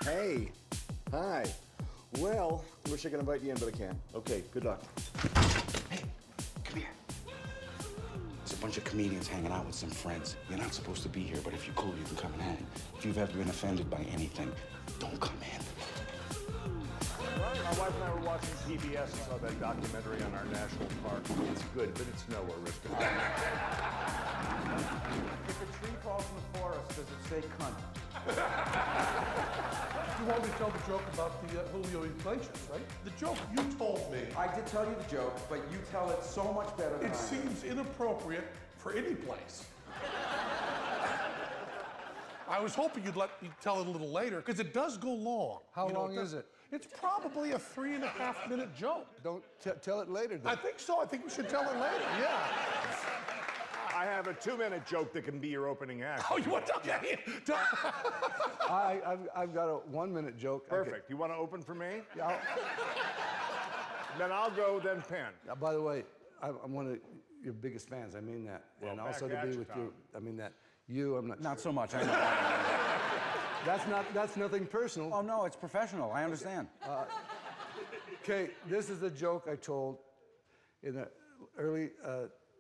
Hey. Hi. Well, wish I could invite you in, but I can't. Okay, good luck. Hey, come here. There's a bunch of comedians hanging out with some friends. You're not supposed to be here, but if you're cool, you can come and hang. If you've ever been offended by anything, don't come in. My wife and I were watching PBS and saw that documentary on our national park. It's good, but it's nowhere risky. If a tree falls in the forest, does it say cunt? You want me to tell the joke about the Julio Iglesias, right? The joke you told me. I did tell you the joke, but you tell it so much better than It I do. seems inappropriate for any place. I was hoping you'd let me tell it a little later, because it does go long. How long is it? It's probably a 3.5-minute joke. Don't tell it later, then. I think so. I think we should tell it later, yeah. I have a 2-minute joke that can be your opening act. Oh, you want to tell me? I've got a 1-minute joke. Perfect. You want to open for me? Yeah, Then I'll go, then Penn. by the way, I'm one of your biggest fans. I mean that. Well, and back also to at be you, with Tom. you. I mean that. You, I'm not Not sure. so much, I know. That's nothing personal. Oh, no, it's professional. I understand. Okay, this is a joke I told in the early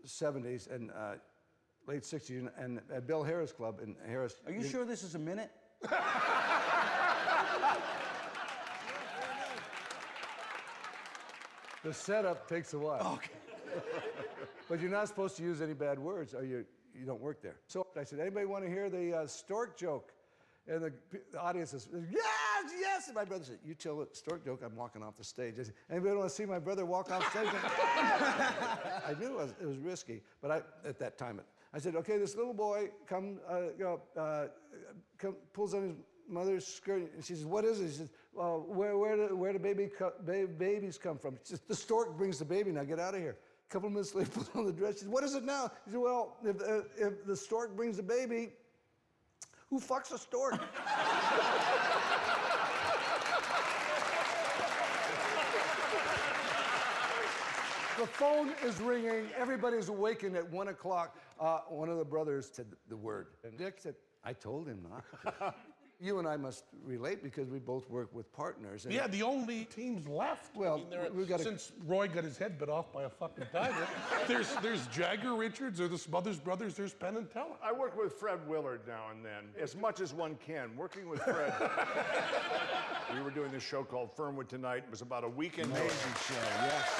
70s and late 60s and at Bill Harris Club in Harris. Are you sure this is a minute? The setup takes a while. Okay. But you're not supposed to use any bad words or you don't work there. So I said, anybody want to hear the stork joke? And the audience says, yes, yes. And my brother said, you tell the stork joke, I'm walking off the stage. I said, anybody want to see my brother walk off stage? I knew it was risky, but at that time, I said, okay, this little boy pulls on his mother's skirt, and she says, what is it? He says, well, where do babies come from? She says, the stork brings the baby, now get out of here. A couple of minutes later, put on the dress. She says, what is it now? He said, well, if the stork brings the baby, who fucks a stork? The phone is ringing. Everybody's awakened at 1 o'clock. One of the brothers said the word. And Dick said, I told him not. You and I must relate because we both work with partners. And Yeah, the only teams left. Well, we've got since Roy got his head bit off by a fucking tiger, there's Jagger Richards, there's the Smothers brothers, there's Penn and Teller. I work with Fred Willard now and then, as much as one can. Working with Fred, we were doing this show called Fernwood Tonight. It was about a weekend. amazing show, yes.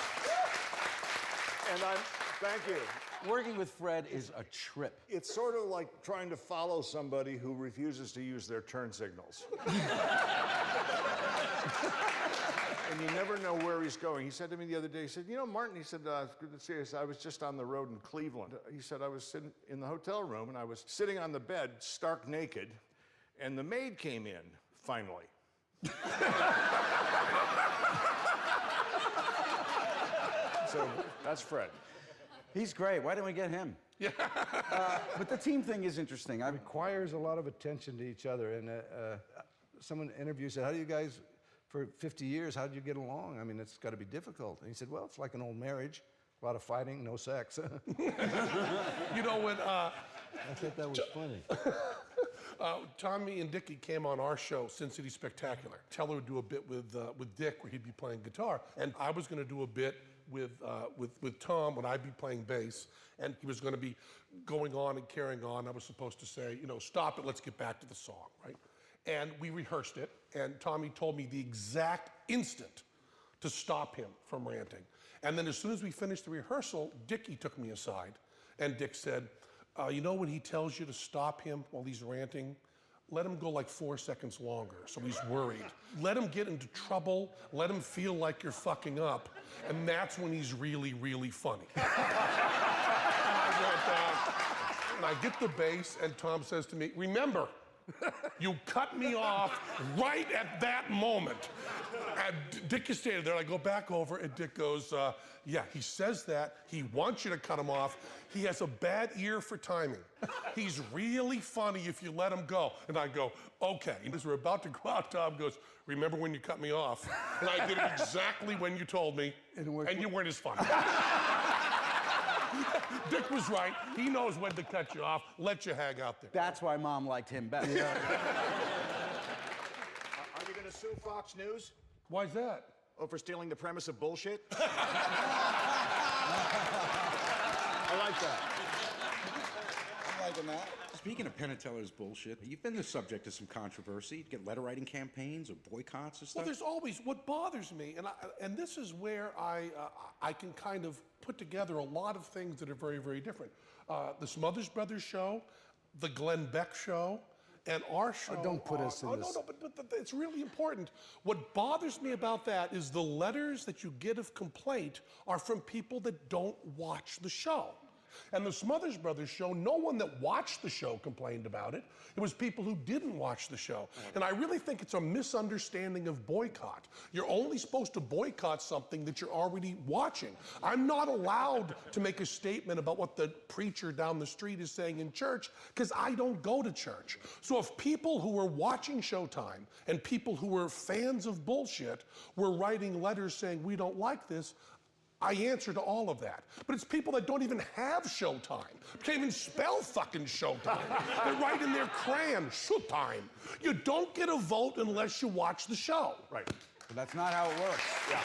And thank you. Working with Fred is a trip. It's sort of like trying to follow somebody who refuses to use their turn signals. And you never know where he's going. He said to me the other day, he said, you know, Martin, he said, it's good to see you. I was just on the road in Cleveland. He said, I was sitting in the hotel room and I was sitting on the bed, stark naked, and the maid came in, finally. So that's Fred. He's great. Why didn't we get him? Yeah. But the team thing is interesting. It requires a lot of attention to each other. And someone interviewed said, how do you guys, for 50 years, how did you get along? I mean, it's got to be difficult. And he said, well, it's like an old marriage. A lot of fighting, no sex. You know, when I thought that was funny. Tommy and Dickie came on our show, Sin City Spectacular. Teller would do a bit with Dick where he'd be playing guitar, and I was going to do a bit with Tom when I'd be playing bass, and he was going to be going on and carrying on. I was supposed to say, you know, stop it, let's get back to the song, right? And we rehearsed it, and Tommy told me the exact instant to stop him from ranting. And then as soon as we finished the rehearsal, Dickie took me aside, and Dick said, you know when he tells you to stop him while he's ranting? Let him go like 4 seconds longer, so he's worried. Let him get into trouble, let him feel like you're fucking up, and that's when he's really, really funny. And I get the bass, and Tom says to me, remember, you cut me off right at that moment. And Dick is standing there, I go back over, and Dick goes, yeah, he says that. He wants you to cut him off. He has a bad ear for timing. He's really funny if you let him go. And I go, okay. And as we're about to go out, Tom goes, remember when you cut me off? And I did it exactly when you told me, and you weren't as funny. Dick was right. He knows when to cut you off, let you hang out there. That's why Mom liked him better. sue Fox News? Why's that? Oh, for stealing the premise of bullshit? I like that. I'm liking that. Speaking of Penn and Teller's bullshit, you've been the subject of some controversy. You get letter writing campaigns or boycotts or stuff. Well, there's always what bothers me, and this is where I can kind of put together a lot of things that are very, very different. The Smothers Brothers show, the Glenn Beck show, and our show. Don't put us in this. No, but it's really important. What bothers me about that is the letters that you get of complaint are from people that don't watch the show. And the Smothers Brothers show, no one that watched the show complained about it. It was people who didn't watch the show. And I really think it's a misunderstanding of boycott. You're only supposed to boycott something that you're already watching. I'm not allowed to make a statement about what the preacher down the street is saying in church because I don't go to church. So if people who were watching Showtime and people who were fans of bullshit were writing letters saying we don't like this, I answer to all of that. But it's people that don't even have Showtime. Can't even spell fucking Showtime. They write in their crayon, Showtime. You don't get a vote unless you watch the show. Right. But that's not how it works. Yeah.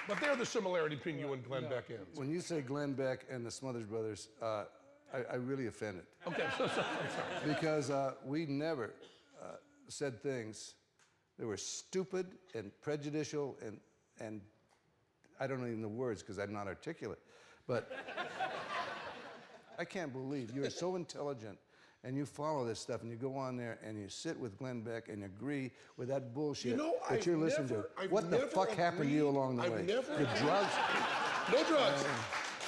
But they're the similarity between you and Glenn Beck ends. When you say Glenn Beck and the Smothers Brothers, I really offended. Okay, I'm sorry. Because we never said things that were stupid and prejudicial and I don't even know the words because I'm not articulate. But I can't believe you're so intelligent and you follow this stuff and you go on there and you sit with Glenn Beck and agree with that bullshit that you're listening to. What the fuck happened to you along the way? The drugs? No drugs.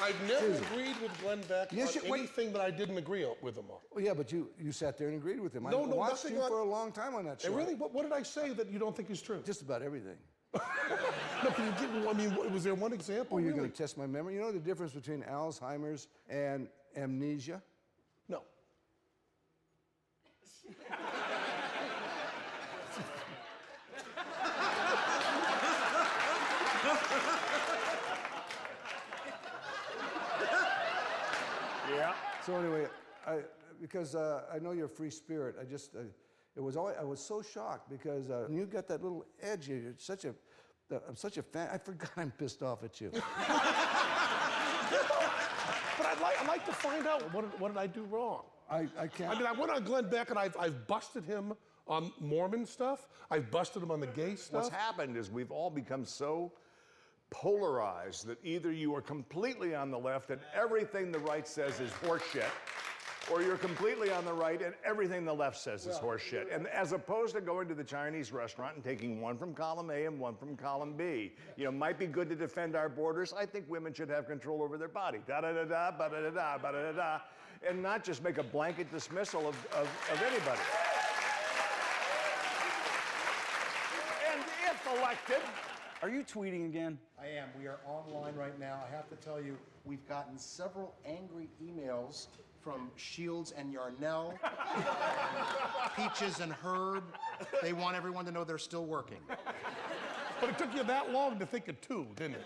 I've never agreed with Glenn Beck on anything that I didn't agree with him on. Well, yeah, but you sat there and agreed with him. No, I watched nothing you for a long time on that show. And really, what did I say that you don't think is true? Just about everything. No, can you give me, I mean, was there one example? Oh, you're really? going to test my memory? You know the difference between Alzheimer's and amnesia? No. Yeah. So anyway, because I know you're a free spirit, I was so shocked because when you got that little edge here, I'm such a fan. I forgot I'm pissed off at you. But I'd like to find out what did I do wrong? I can't. I mean, I went on Glenn Beck and I've busted him on Mormon stuff. I've busted him on the gay stuff. What's happened is we've all become so polarized that either you are completely on the left and everything the right says is horseshit, or you're completely on the right and everything the left says is horseshit. And as opposed to going to the Chinese restaurant and taking one from column A and one from column B, might be good to defend our borders. I think women should have control over their body. Da-da-da-da, ba-da-da-da, ba-da-da-da, and not just make a blanket dismissal of anybody. And if elected, Are you tweeting again? I am. We are online right now. I have to tell you, we've gotten several angry emails from Shields and Yarnell, Peaches and Herb. They want everyone to know they're still working. But it took you that long to think of two, didn't it?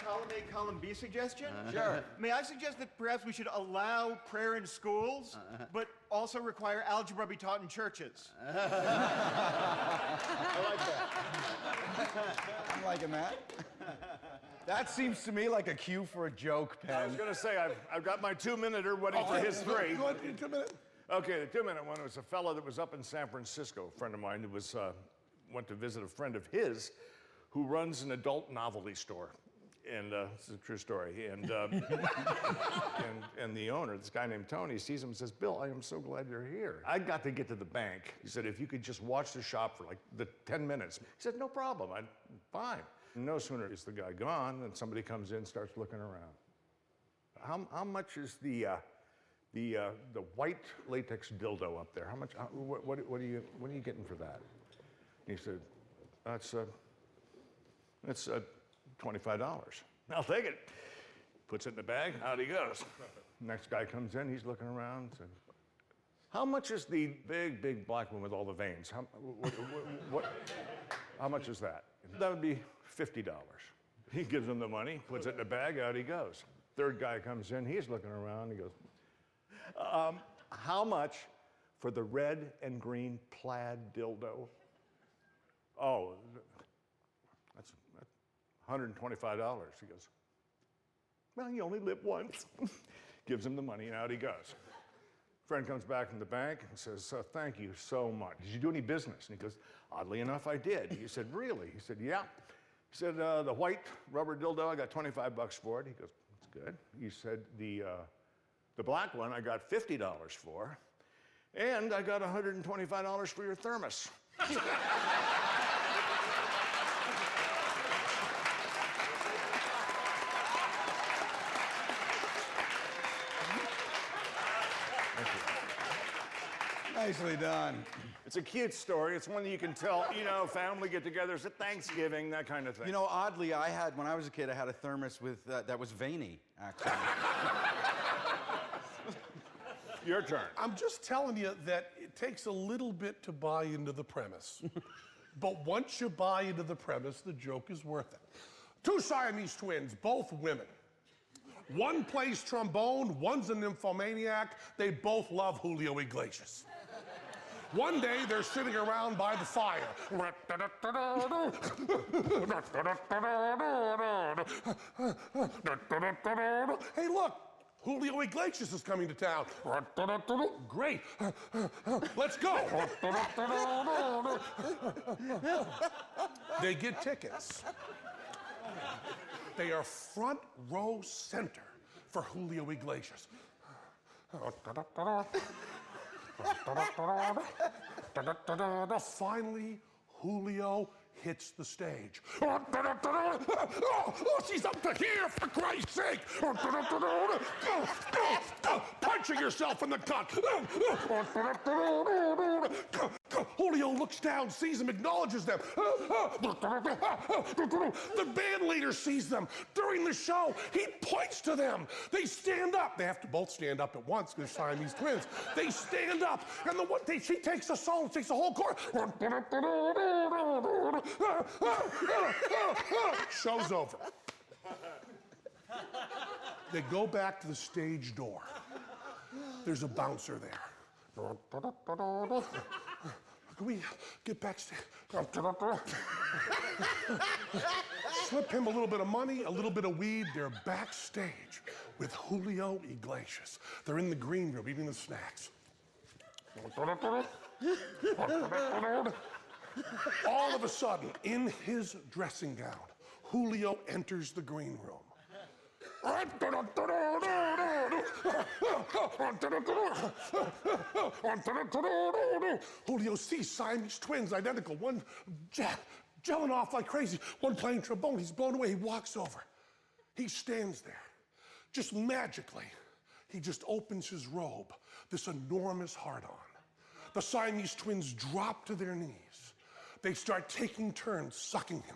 Column A, column B suggestion? Sure. May I suggest that perhaps we should allow prayer in schools, but also require algebra be taught in churches? I like that. I'm liking that. That seems to me like a cue for a joke, Penn. I was going to say, I've got my 2-minuter waiting for his 3. Go ahead, 2 minutes. Okay, the 2-minute one was a fellow that was up in San Francisco, a friend of mine who was went to visit a friend of his who runs an adult novelty store. And this is a true story. And, and the owner, this guy named Tony, sees him and says, "Bill, I am so glad you're here. I got to get to the bank." He said, "If you could just watch the shop for like the 10 minutes. He said, "No problem, fine." No sooner is the guy gone than somebody comes in, starts looking around. How much is the white latex dildo up there? How much? What are you getting for that? And he said, "That's $25. I'll take it." Puts it in the bag. Out he goes. Next guy comes in. He's looking around. Said, "How much is the big black one with all the veins? How much is that?" "That would be $50. He gives him the money. Puts it in the bag. Out he goes. Third guy comes in. He's looking around. He goes, How much for the red and green plaid dildo? Oh, that's $125. He goes, well, you only live once. Gives him the money, and out he goes. Friend comes back from the bank and says, thank you so much. Did you do any business? And he goes, oddly enough, I did. He said, really? He said, yeah. He said, the white rubber dildo, I got 25 bucks for it. He goes, that's good. He said, the black one, I got $50 for. And I got $125 for your thermos. Nicely done. It's a cute story. It's one that you can tell, you know, family get-togethers at Thanksgiving, that kind of thing. You know, oddly, when I was a kid, I had a thermos with that was veiny, actually. Your turn. I'm just telling you that it takes a little bit to buy into the premise. But once you buy into the premise, the joke is worth it. Two Siamese twins, both women. One plays trombone, one's a nymphomaniac. They both love Julio Iglesias. One day, they're sitting around by the fire. Hey, look, Julio Iglesias is coming to town. Great. Let's go. They get tickets. They are front row center for Julio Iglesias. Finally, Julio hits the stage. Oh, she's up to here, for Christ's sake! Punching herself in the gut. Julio looks down, sees them, acknowledges them. The band leader sees them. During the show, he points to them. They stand up. They have to both stand up at once because they're Siamese twins. They stand up, and she takes a solo, takes the whole chorus. Show's over. They go back to the stage door. There's a bouncer there. Can we get backstage? Slip him a little bit of money, a little bit of weed. They're backstage with Julio Iglesias. They're in the green room eating the snacks. All of a sudden, in his dressing gown, Julio enters the green room. Julio sees Siamese twins, identical, one gelling off like crazy, one playing trombone. He's blown away. He walks over. He stands there. Just magically, he just opens his robe, this enormous heart on. The Siamese twins drop to their knees. They start taking turns sucking him.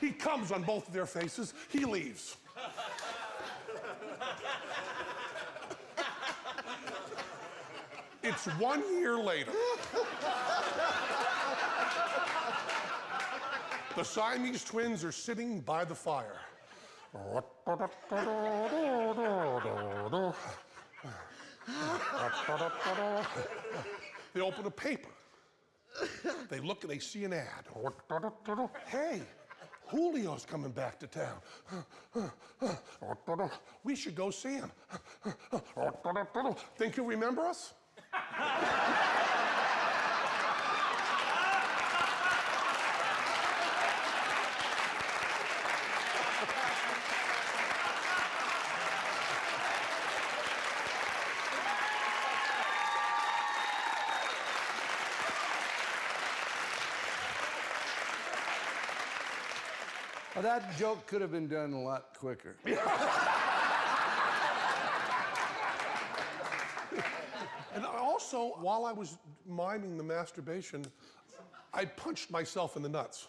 He comes on both of their faces. He leaves. It's 1 year later. The Siamese twins are sitting by the fire. They open a paper. They look and they see an ad. Hey, Julio's coming back to town. We should go see him. Think you'll remember us? Well, that joke could have been done a lot quicker. And also, while I was miming the masturbation, I punched myself in the nuts.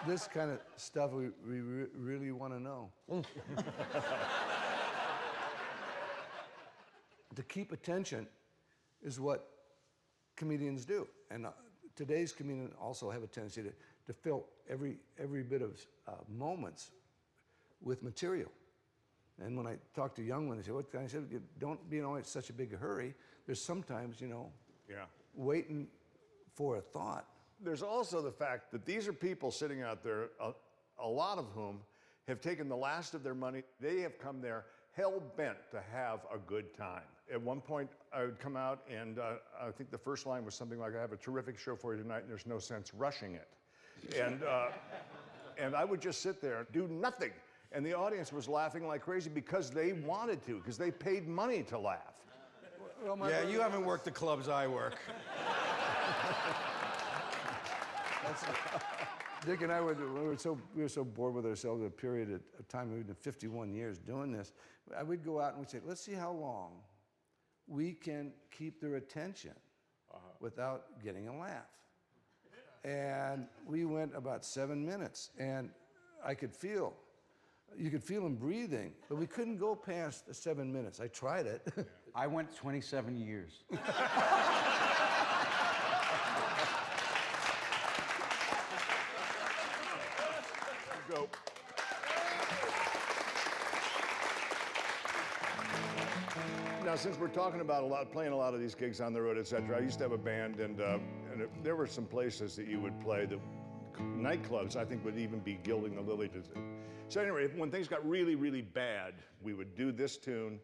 This kind of stuff we really want to know. To keep attention is what comedians do. And today's comedians also have a tendency to fill every bit of moments with material. And when I talk to young ones, they say, "What can I say? Don't be in always such a big hurry. There's sometimes, Yeah. waiting for a thought." There's also the fact that these are people sitting out there, a lot of whom have taken the last of their money. They have come there hell-bent to have a good time. At one point, I would come out and I think the first line was something like, "I have a terrific show for you tonight and there's no sense rushing it." And I would just sit there, do nothing. And the audience was laughing like crazy because they wanted to, because they paid money to laugh. Well, Yeah, you haven't worked the clubs I work. Dick and I we were so bored with ourselves at a period of time. We've been 51 years doing this. I would go out and we'd say, "Let's see how long we can keep their attention without getting a laugh." And we went about 7 minutes, and you could feel them breathing, but we couldn't go past the 7 minutes. I tried it. I went 27 years. Go. Now, since we're talking about playing a lot of these gigs on the road, etc., I used to have a band, and there were some places that you would play that nightclubs, I think, would even be gilding the lily. So anyway, when things got really, really bad, we would do this tune,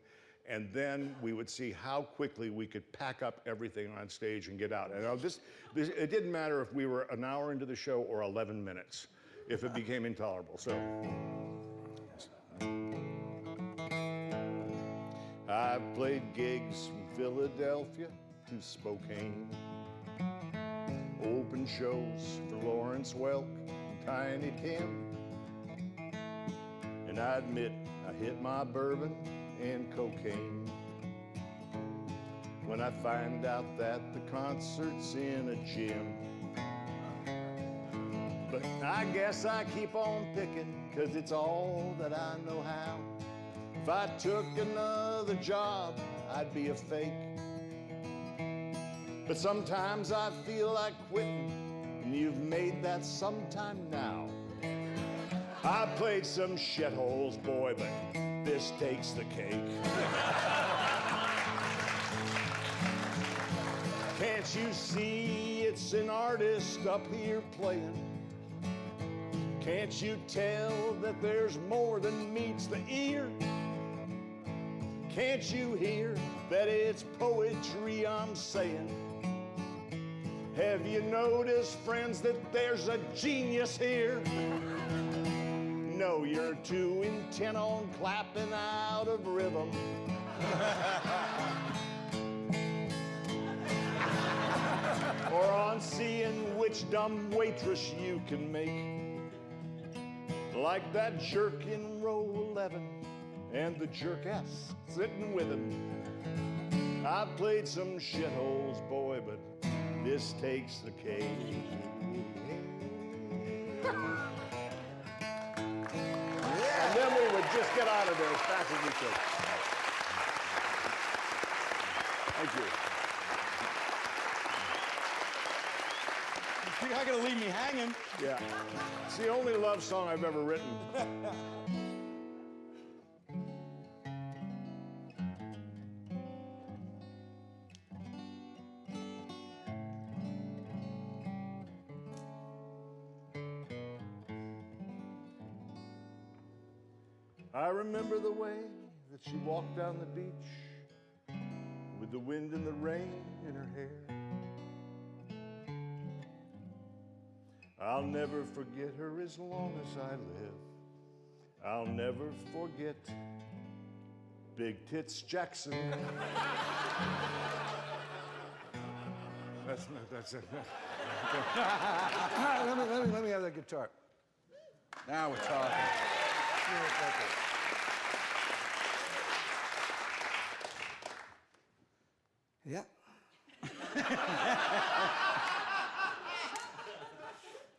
and then we would see how quickly we could pack up everything on stage and get out. And it didn't matter if we were an hour into the show or 11 minutes, if it became intolerable. So I played gigs from Philadelphia to Spokane, open shows for Lawrence Welk and Tiny Tim. And I admit I hit my bourbon and cocaine when I find out that the concert's in a gym. But I guess I keep on picking, 'cause it's all that I know how. If I took another job, I'd be a fake. But sometimes I feel like quitting, and you've made that sometime now. I played some shitholes, boy, but this takes the cake. Can't you see it's an artist up here playing? Can't you tell that there's more than meets the ear? Can't you hear that it's poetry I'm saying? Have you noticed, friends, that there's a genius here? No, you're too intent on clapping out of rhythm. Or on seeing which dumb waitress you can make. Like that jerk in row 11 and the jerkess sitting with him. I've played some shitholes, boy, but this takes the cake. And then we would just get out of there as fast as we could. Thank you. You're not gonna leave me hanging. Yeah. It's the only love song I've ever written. I remember the way that she walked down the beach with the wind and the rain in her hair. I'll never forget her as long as I live. I'll never forget Big Tits Jackson. That's it. Let me have that guitar. Now we're talking. Yeah.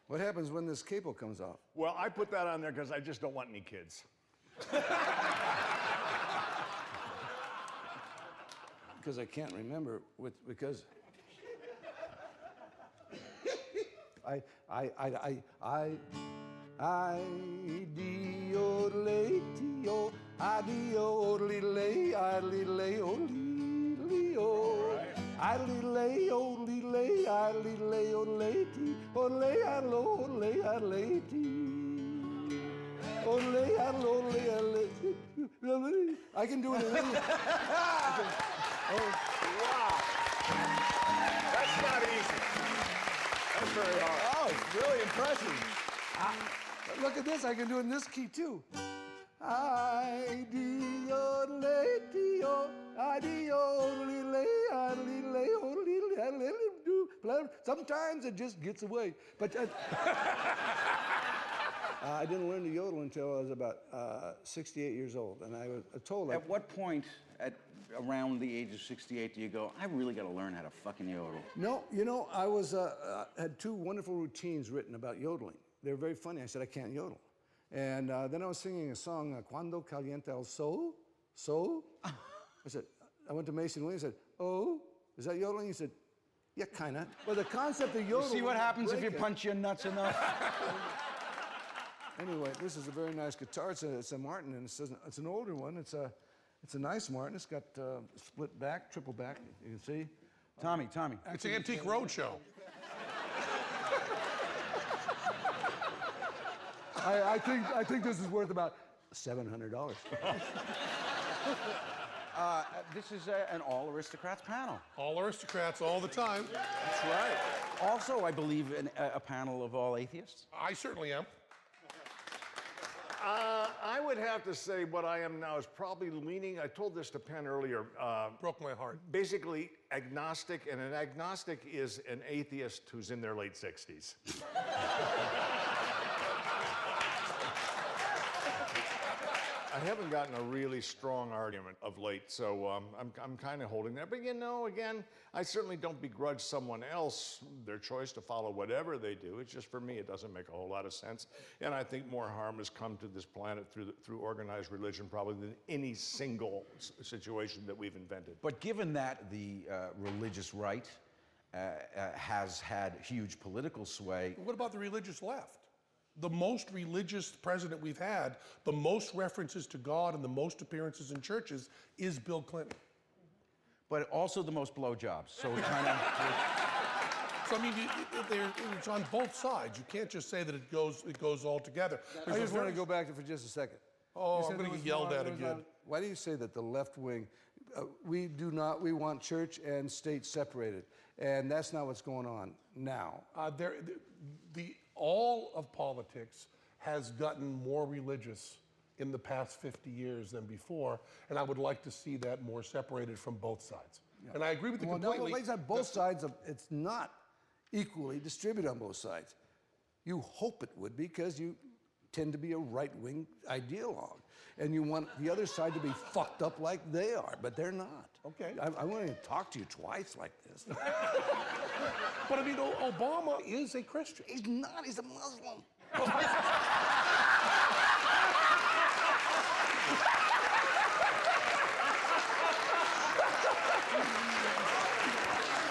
What happens when this capo comes off? Well, I put that on there because I just don't want any kids. Because I can't remember because Dio-late-o, I-dio-lay-o, I-lay-o-lay, I-lay-o-lay-ti, ole-I-lo-lay-I-lay-ti. Ole-I-lo-lay-I-lay-ti. I can do it in any... Wow. That's not easy. That's very hard. Oh, it's really impressive. Look at this, I can do it in this key too. Sometimes it just gets away. But I didn't learn to yodel until I was about 68 years old, and I was told. At what point, around the age of 68, do you go, I really got to learn how to fucking yodel? No, you know, I was had two wonderful routines written about yodeling. They were very funny. I said, I can't yodel. And then I was singing a song, Cuando Calienta el Sol, Sol. I said, I went to Mason Williams and said, oh, is that yodeling? He said, yeah, kind of. Well, the concept of yodeling. See what happens if you punch your nuts enough? Anyway, this is a very nice guitar. It's a Martin, and it's an older one. It's a nice Martin. It's got split back, triple back, you can see. Tommy. It's an Antique Roadshow. I think this is worth about $700. This is an all aristocrats panel. All aristocrats all the time. That's right. Also, I believe a panel of all atheists. I certainly am. I would have to say what I am now is probably leaning, I told this to Penn earlier. Broke my heart. Basically agnostic, and an agnostic is an atheist who's in their late 60s. I haven't gotten a really strong argument of late, so I'm kind of holding that. But you know, again, I certainly don't begrudge someone else their choice to follow whatever they do. It's just for me, it doesn't make a whole lot of sense. And I think more harm has come to this planet through organized religion probably than any single situation that we've invented. But given that the religious right has had huge political sway. What about the religious left? The most religious president we've had, the most references to God and the most appearances in churches is Bill Clinton. But also the most blowjobs. So it kind of. So I mean, it's on both sides. You can't just say that it goes all together. I just want to go back to for just a second. Oh, I'm going to get yelled at again. Why do you say that the left wing? We want church and state separated, and that's not what's going on now. All of politics has gotten more religious in the past 50 years than before, and I would like to see that more separated from both sides. Yeah. And I agree with you completely. No, it's on both sides. It's not equally distributed on both sides. You hope it would, because you tend to be a right-wing ideologue, and you want the other side to be fucked up like they are, but they're not. Okay. I won't even talk to you twice like this. But I mean, Obama is a Christian. He's not. He's a Muslim.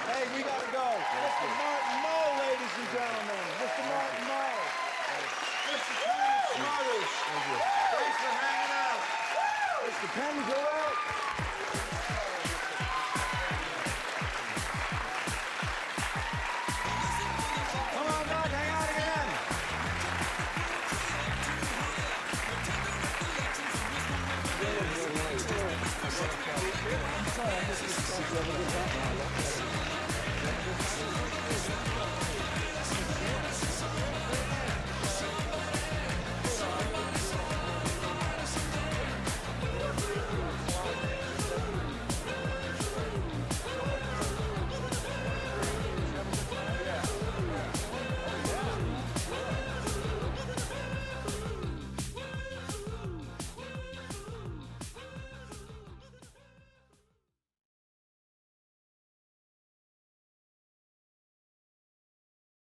Hey, we gotta go. Mr. Martin Mull, ladies and gentlemen. Mr. Martin Mull. Mr. Smothers. Thanks for hanging out. Mr. Penn, go out. Come on back, hang out again. I'm sorry,